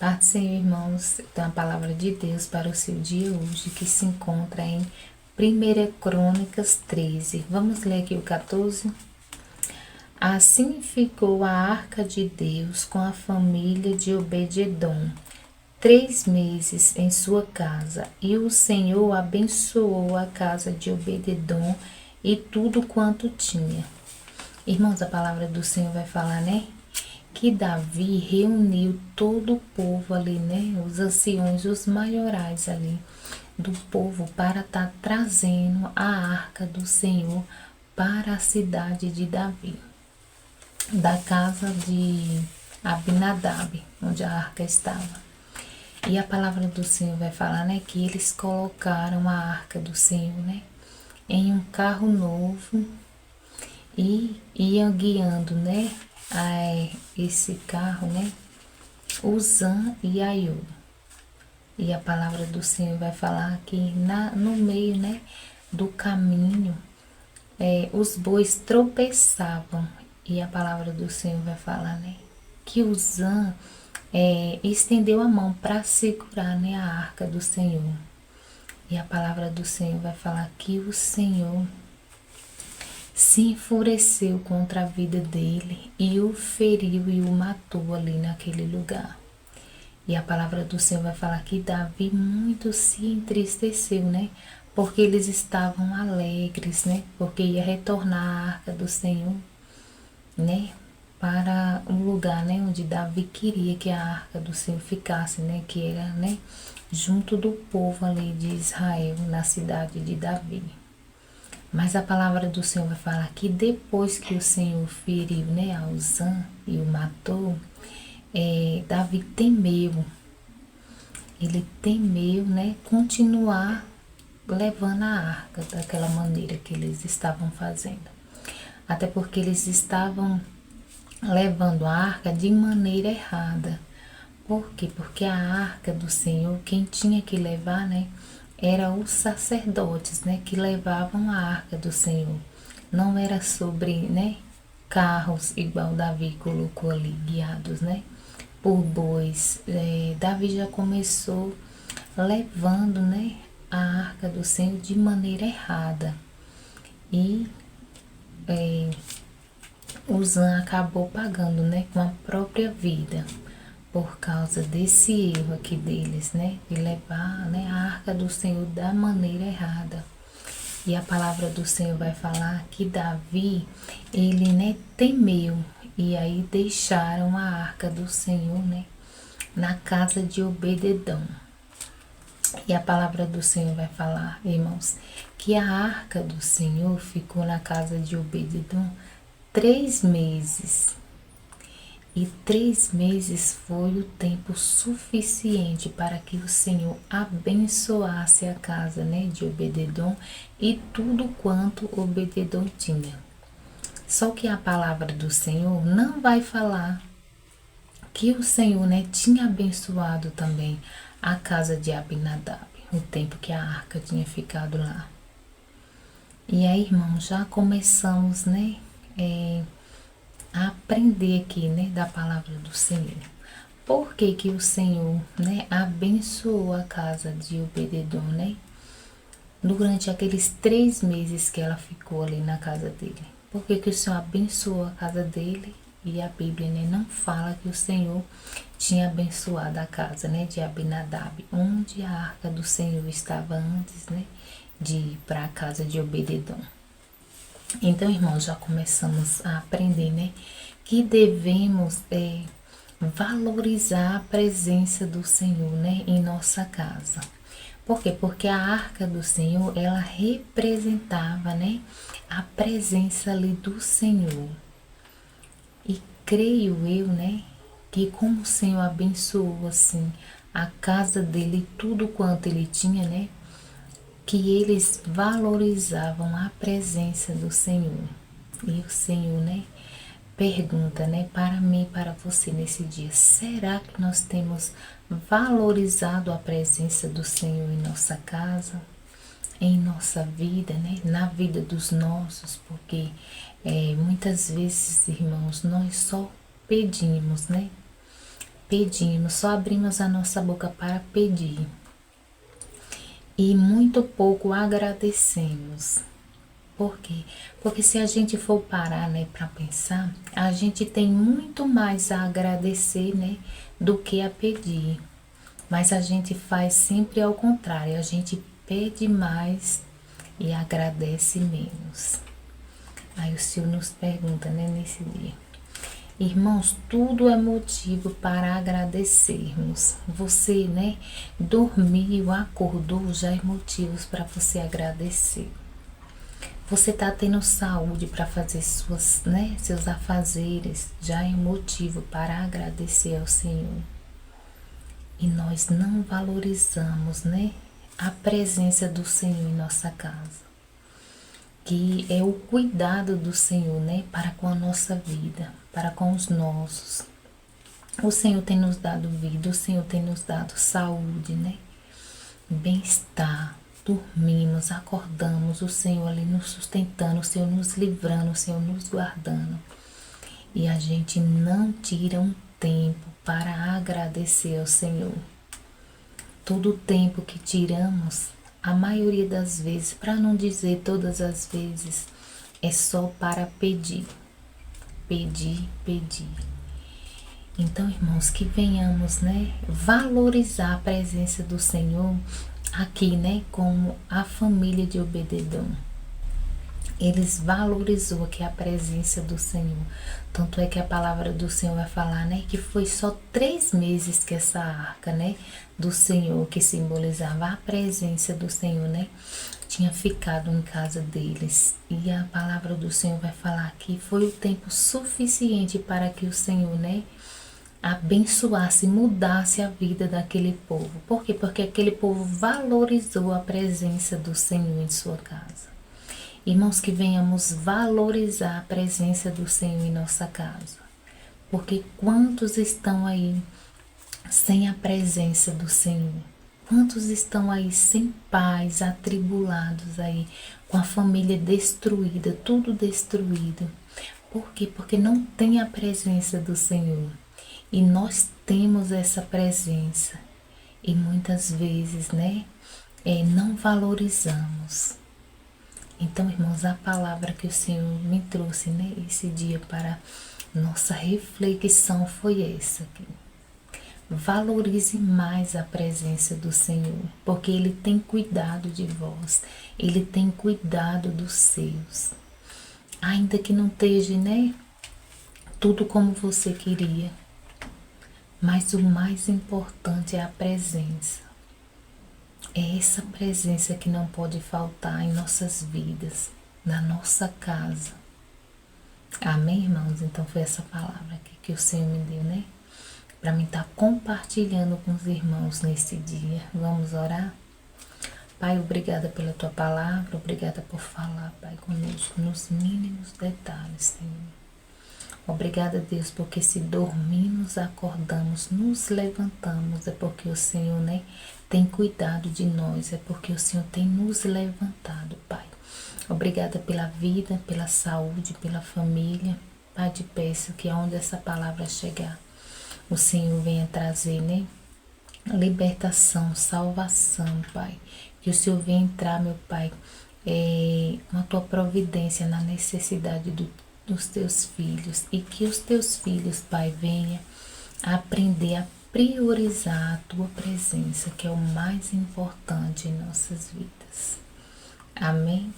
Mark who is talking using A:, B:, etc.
A: Paz do Senhor, irmãos, então a palavra de Deus para o seu dia hoje, que se encontra em 1 Crônicas 13. Vamos ler aqui o 14. Assim ficou a arca de Deus com a família de Obed-edom 3 meses em sua casa, e o Senhor abençoou a casa de Obed-edom e tudo quanto tinha. Irmãos, a palavra do Senhor vai falar, né? Que Davi reuniu todo o povo ali, né? Os anciões, os maiorais ali do povo para estar trazendo a arca do Senhor para a cidade de Davi, da casa de Abinadab, onde a arca estava. E a palavra do Senhor vai falar, né? Que eles colocaram a arca do Senhor, né? Em um carro novo e iam guiando, né? Esse carro, né? Uzã e Aiô. E a palavra do Senhor vai falar que no meio, né? Do caminho, os bois tropeçavam. E a palavra do Senhor vai falar, né? Que Uzã estendeu a mão para segurar, né? A arca do Senhor. E a palavra do Senhor vai falar que o Senhor se enfureceu contra a vida dele e o feriu e o matou ali naquele lugar. E a palavra do Senhor vai falar que Davi muito se entristeceu, né? Porque eles estavam alegres, né? Porque ia retornar a arca do Senhor, né? Para um lugar, né? Onde Davi queria que a arca do Senhor ficasse, né? Que era, né? Junto do povo ali de Israel, na cidade de Davi. Mas a palavra do Senhor vai falar que depois que o Senhor feriu, né, a Uzã e o matou, Davi temeu. Ele temeu, né, continuar levando a arca daquela maneira que eles estavam fazendo. Até porque eles estavam levando a arca de maneira errada. Por quê? Porque a arca do Senhor, quem tinha que levar, né, eram os sacerdotes, né, que levavam a arca do Senhor. Não era sobre, né, carros igual Davi colocou ali, guiados, né, por bois. Davi já começou levando, né, a arca do Senhor de maneira errada. E Uzã acabou pagando, né, com a própria vida por causa desse erro aqui deles, né? De levar, né, a arca do Senhor da maneira errada. E a palavra do Senhor vai falar que Davi, ele, né, temeu. E aí deixaram a arca do Senhor, né, na casa de Obed-edom. E a palavra do Senhor vai falar, irmãos, que a arca do Senhor ficou na casa de Obed-edom 3 meses. E 3 meses foi o tempo suficiente para que o Senhor abençoasse a casa, né, de Obed-edom e tudo quanto Obed-edom tinha. Só que a palavra do Senhor não vai falar que o Senhor, né, tinha abençoado também a casa de Abinadab, o tempo que a arca tinha ficado lá. E aí, irmãos, já começamos, né, a aprender aqui, né, da palavra do Senhor. Por que que o Senhor, né, abençoou a casa de Obed-edom, né? Durante aqueles 3 meses que ela ficou ali na casa dele. Por que que o Senhor abençoou a casa dele? E a Bíblia, né, não fala que o Senhor tinha abençoado a casa, né, de Abinadab, onde a arca do Senhor estava antes, né, de ir para a casa de Obed-edom. Então, irmãos, já começamos a aprender, né, que devemos valorizar a presença do Senhor, né, em nossa casa. Por quê? Porque a arca do Senhor, ela representava, né, a presença ali do Senhor. E creio eu, né, que como o Senhor abençoou, assim, a casa dele, tudo quanto ele tinha, né, que eles valorizavam a presença do Senhor. E o Senhor, né, pergunta, né, para mim e para você nesse dia: será que nós temos valorizado a presença do Senhor em nossa casa, em nossa vida, né, na vida dos nossos? Porque muitas vezes, irmãos, nós só pedimos, né, pedimos, só abrimos a nossa boca para pedir. E muito pouco agradecemos. Por quê? Porque se a gente for parar, né, para pensar, a gente tem muito mais a agradecer, né, do que a pedir. Mas a gente faz sempre ao contrário, a gente pede mais e agradece menos. Aí o Senhor nos pergunta, né, nesse dia. Irmãos, tudo é motivo para agradecermos. Você, né, dormiu, acordou, já é motivos para você agradecer. Você está tendo saúde para fazer seus afazeres, já é motivo para agradecer ao Senhor. E nós não valorizamos, né, a presença do Senhor em nossa casa, que é o cuidado do Senhor, né, para com a nossa vida, para com os nossos. O Senhor tem nos dado vida, o Senhor tem nos dado saúde, né, bem-estar. Dormimos, acordamos, o Senhor ali nos sustentando, o Senhor nos livrando, o Senhor nos guardando. E a gente não tira um tempo para agradecer ao Senhor. Todo o tempo que tiramos, a maioria das vezes, para não dizer todas as vezes, é só para pedir. Pedir, pedir. Então, irmãos, que venhamos, né, valorizar a presença do Senhor aqui, né, como a família de Obed-edom. Eles valorizou aqui a presença do Senhor. Tanto é que a palavra do Senhor vai falar, né, que foi só 3 meses que essa arca, né, do Senhor, que simbolizava a presença do Senhor, né, tinha ficado em casa deles. E a palavra do Senhor vai falar que foi o tempo suficiente para que o Senhor, né, abençoasse, mudasse a vida daquele povo. Por quê? Porque aquele povo valorizou a presença do Senhor em sua casa. Irmãos, que venhamos valorizar a presença do Senhor em nossa casa. Porque quantos estão aí sem a presença do Senhor? Quantos estão aí sem paz, atribulados aí, com a família destruída, tudo destruído? Por quê? Porque não tem a presença do Senhor. E nós temos essa presença. E muitas vezes, né, não valorizamos. Então, irmãos, a palavra que o Senhor me trouxe, né, esse dia para nossa reflexão foi essa aqui. Valorize mais a presença do Senhor, porque Ele tem cuidado de vós, Ele tem cuidado dos seus. Ainda que não esteja, né, tudo como você queria, mas o mais importante é a presença. É essa presença que não pode faltar em nossas vidas, na nossa casa. Amém, irmãos? Então foi essa palavra aqui que o Senhor me deu, né? Para mim estar compartilhando com os irmãos nesse dia. Vamos orar? Pai, obrigada pela tua palavra, obrigada por falar, Pai, conosco nos mínimos detalhes, Senhor. Obrigada, Deus, porque se dormimos, acordamos, nos levantamos, é porque o Senhor, né, tem cuidado de nós, é porque o Senhor tem nos levantado, Pai. Obrigada pela vida, pela saúde, pela família. Pai, te peço que aonde essa palavra chegar, o Senhor venha trazer, né, libertação, salvação, Pai. Que o Senhor venha entrar, meu Pai, com a tua providência na necessidade dos teus filhos, e que os teus filhos, Pai, venha aprender a priorizar a tua presença, que é o mais importante em nossas vidas. Amém?